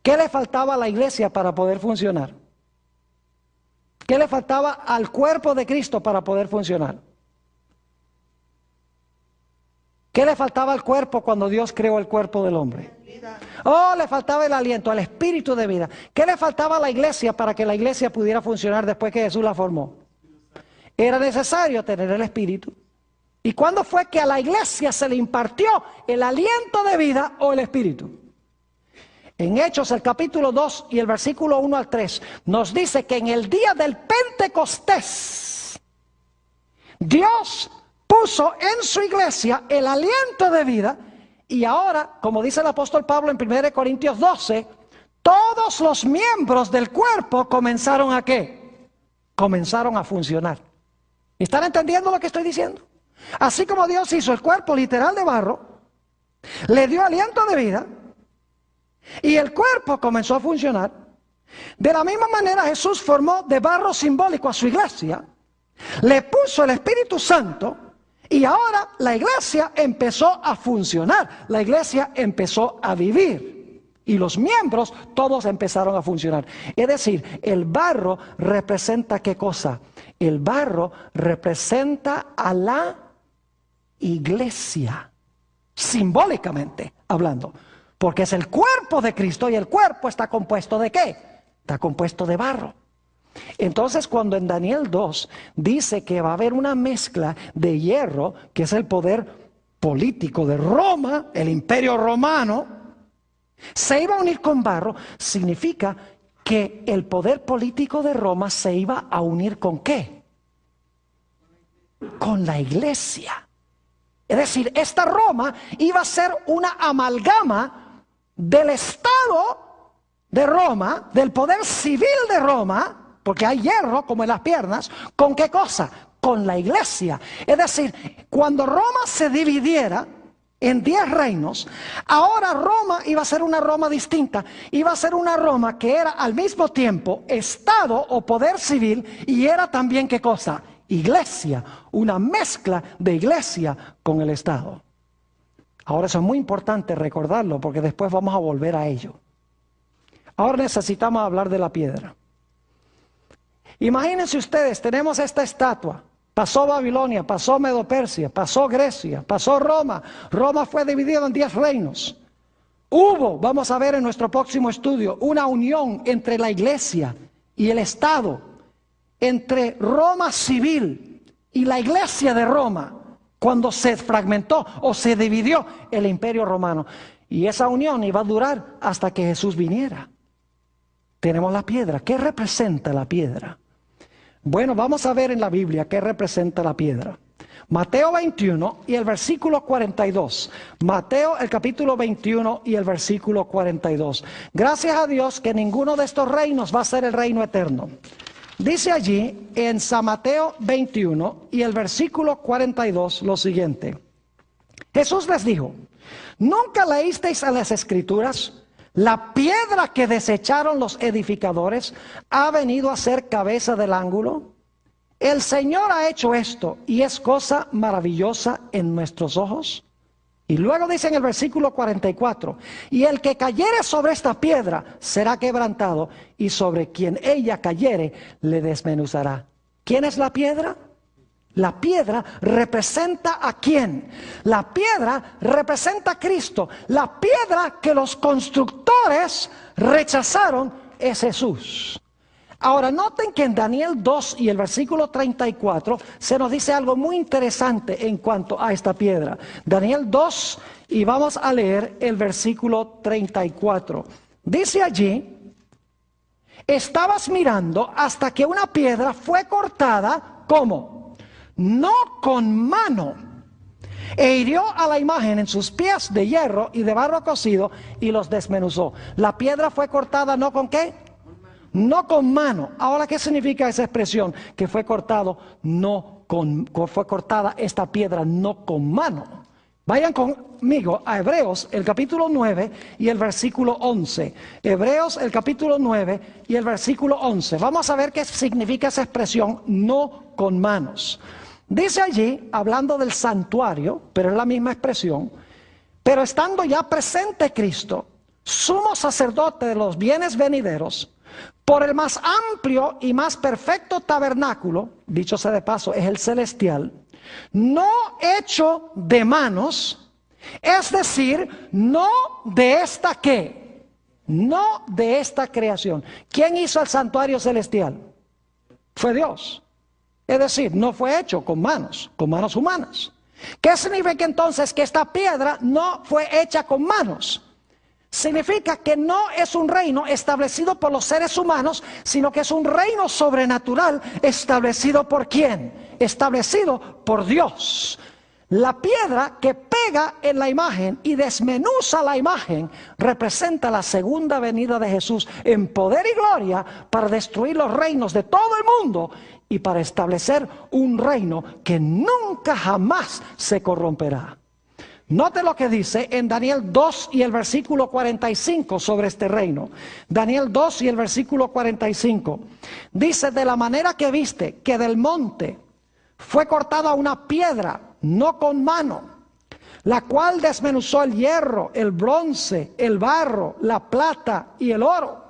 ¿qué le faltaba a la iglesia para poder funcionar? ¿Qué le faltaba al cuerpo de Cristo para poder funcionar? ¿Qué le faltaba al cuerpo cuando Dios creó el cuerpo del hombre? Oh, le faltaba el aliento, el espíritu de vida. ¿Qué le faltaba a la iglesia para que la iglesia pudiera funcionar después que Jesús la formó? Era necesario tener el espíritu. ¿Y cuándo fue que a la iglesia se le impartió el aliento de vida o el espíritu? En Hechos, el capítulo 2 y el versículo 1 al 3, nos dice que en el día del Pentecostés, Dios puso en su iglesia el aliento de vida y ahora, como dice el apóstol Pablo en 1 Corintios 12, todos los miembros del cuerpo comenzaron a ¿qué? Comenzaron a funcionar. ¿Están entendiendo lo que estoy diciendo? Así como Dios hizo el cuerpo literal de barro, le dio aliento de vida y el cuerpo comenzó a funcionar. De la misma manera Jesús formó de barro simbólico a su iglesia, le puso el Espíritu Santo. Y ahora la iglesia empezó a funcionar, la iglesia empezó a vivir y los miembros todos empezaron a funcionar. Es decir, el barro representa ¿qué cosa? El barro representa a la iglesia, simbólicamente hablando, porque es el cuerpo de Cristo y el cuerpo está compuesto ¿de qué? Está compuesto de barro. Entonces cuando en Daniel 2 dice que va a haber una mezcla de hierro, que es el poder político de Roma, el imperio romano, se iba a unir con barro, significa que el poder político de Roma se iba a unir ¿con qué? Con la iglesia. Es decir, esta Roma iba a ser una amalgama del Estado de Roma, del poder civil de Roma, porque hay hierro como en las piernas, ¿con qué cosa? con la iglesia. Es decir, cuando Roma se dividiera en 10 reinos, ahora Roma iba a ser una Roma distinta. Iba a ser una Roma que era al mismo tiempo Estado o poder civil, y era también, ¿qué cosa? Iglesia, una mezcla de iglesia con el Estado. Ahora eso es muy importante recordarlo, porque después vamos a volver a ello. Ahora necesitamos hablar de la piedra. Imagínense ustedes, tenemos esta estatua. Pasó Babilonia, pasó Medo-Persia, pasó Grecia, pasó Roma. Roma fue dividida en 10 reinos. Hubo, vamos a ver en nuestro próximo estudio, una unión entre la iglesia y el Estado, entre Roma civil y la iglesia de Roma, cuando se fragmentó o se dividió el imperio romano. Y esa unión iba a durar hasta que Jesús viniera. Tenemos la piedra. ¿Qué representa la piedra? Bueno, vamos a ver en la Biblia qué representa la piedra. Mateo 21 y el versículo 42. Mateo el capítulo 21 y el versículo 42. Gracias a Dios que ninguno de estos reinos va a ser el reino eterno. Dice allí en San Mateo 21 y el versículo 42 lo siguiente. Jesús les dijo: ¿nunca leísteis en las Escrituras? La piedra que desecharon los edificadores ha venido a ser cabeza del ángulo. El Señor ha hecho esto y es cosa maravillosa en nuestros ojos. Y luego dice en el versículo 44, y el que cayere sobre esta piedra será quebrantado, y sobre quien ella cayere le desmenuzará. ¿Quién es la piedra? La piedra representa ¿a quién? La piedra representa a Cristo. La piedra que los constructores rechazaron es Jesús. Ahora noten que en Daniel 2 y el versículo 34 se nos dice algo muy interesante en cuanto a esta piedra. Daniel 2 y vamos a leer el versículo 34. Dice allí: estabas mirando hasta que una piedra fue cortada, ¿cómo? No con mano, e hirió a la imagen en sus pies de hierro y de barro cocido y los desmenuzó. La piedra fue cortada ¿no con qué? No con mano. Ahora, ¿qué significa esa expresión? Que fue cortado fue cortada esta piedra no con mano. Vayan conmigo a Hebreos el capítulo 9 y el versículo 11. Hebreos el capítulo 9 y el versículo 11. Vamos a ver qué significa esa expresión no con manos. Dice allí, hablando del santuario, pero es la misma expresión: pero estando ya presente Cristo, sumo sacerdote de los bienes venideros, por el más amplio y más perfecto tabernáculo, dicho sea de paso, es el celestial, no hecho de manos, es decir, no de esta ¿qué? No de esta creación. ¿Quién hizo el santuario celestial? Fue Dios. Es decir, no fue hecho con manos humanas. ¿Qué significa entonces que esta piedra no fue hecha con manos? Significa que no es un reino establecido por los seres humanos, sino que es un reino sobrenatural establecido ¿por quién? Establecido por Dios. La piedra que pega en la imagen y desmenuza la imagen representa la segunda venida de Jesús en poder y gloria para destruir los reinos de todo el mundo y para establecer un reino que nunca jamás se corromperá. Note lo que dice en Daniel 2 y el versículo 45 sobre este reino. Daniel 2 y el versículo 45. Dice: de la manera que viste que del monte fue cortada una piedra, no con mano, la cual desmenuzó el hierro, el bronce, el barro, la plata y el oro.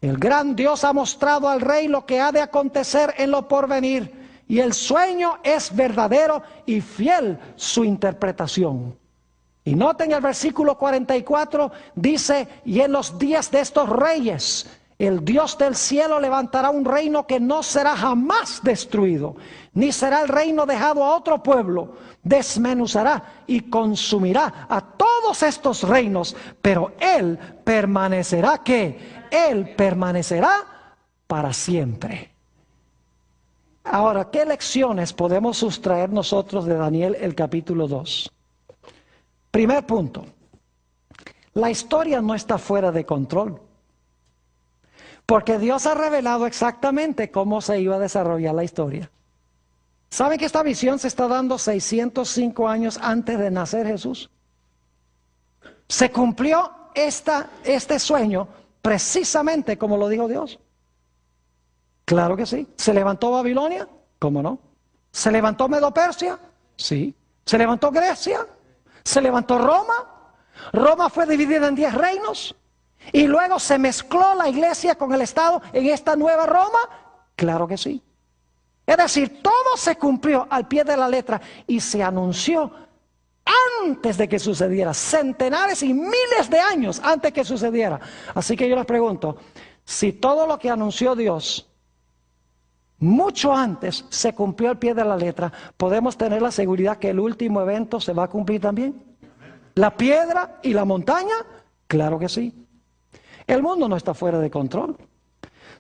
El gran Dios ha mostrado al rey lo que ha de acontecer en lo porvenir, y el sueño es verdadero y fiel su interpretación. Y noten el versículo 44, dice: y en los días de estos reyes, el Dios del cielo levantará un reino que no será jamás destruido, ni será el reino dejado a otro pueblo. Desmenuzará y consumirá a todos estos reinos, pero Él permanecerá, ¿qué? Él permanecerá para siempre. Ahora, ¿qué lecciones podemos sustraer nosotros de Daniel el capítulo 2? Primer punto: la historia no está fuera de control, porque Dios ha revelado exactamente cómo se iba a desarrollar la historia. ¿Saben que esta visión se está dando 605 años antes de nacer Jesús? Se cumplió este sueño precisamente como lo dijo Dios. Claro que sí. ¿Se levantó Babilonia? ¿Cómo no? ¿Se levantó Medo-Persia? Sí. ¿Se levantó Grecia? ¿Se levantó Roma? Roma fue dividida en 10 reinos y luego se mezcló la iglesia con el Estado en esta nueva Roma. Claro que sí. Es decir, todo se cumplió al pie de la letra y se anunció antes de que sucediera, centenares y miles de años antes que sucediera. Así que yo les pregunto, si todo lo que anunció Dios mucho antes se cumplió al pie de la letra, ¿podemos tener la seguridad que el último evento se va a cumplir también? ¿La piedra y la montaña? Claro que sí. El mundo no está fuera de control.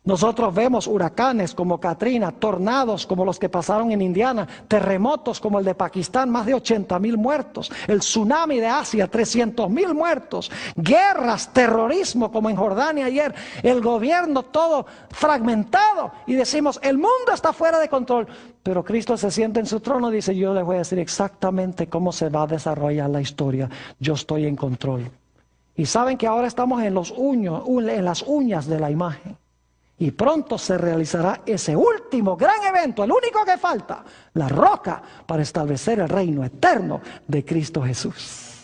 Nosotros vemos huracanes como Katrina, tornados como los que pasaron en Indiana, terremotos como el de Pakistán, más de 80,000 muertos, el tsunami de Asia, 300,000 muertos, guerras, terrorismo como en Jordania ayer, el gobierno todo fragmentado y decimos, el mundo está fuera de control, pero Cristo se sienta en su trono y dice, yo les voy a decir exactamente cómo se va a desarrollar la historia, yo estoy en control. Y saben que ahora estamos en las uñas de la imagen. Y pronto se realizará ese último gran evento, el único que falta, la roca para establecer el reino eterno de Cristo Jesús.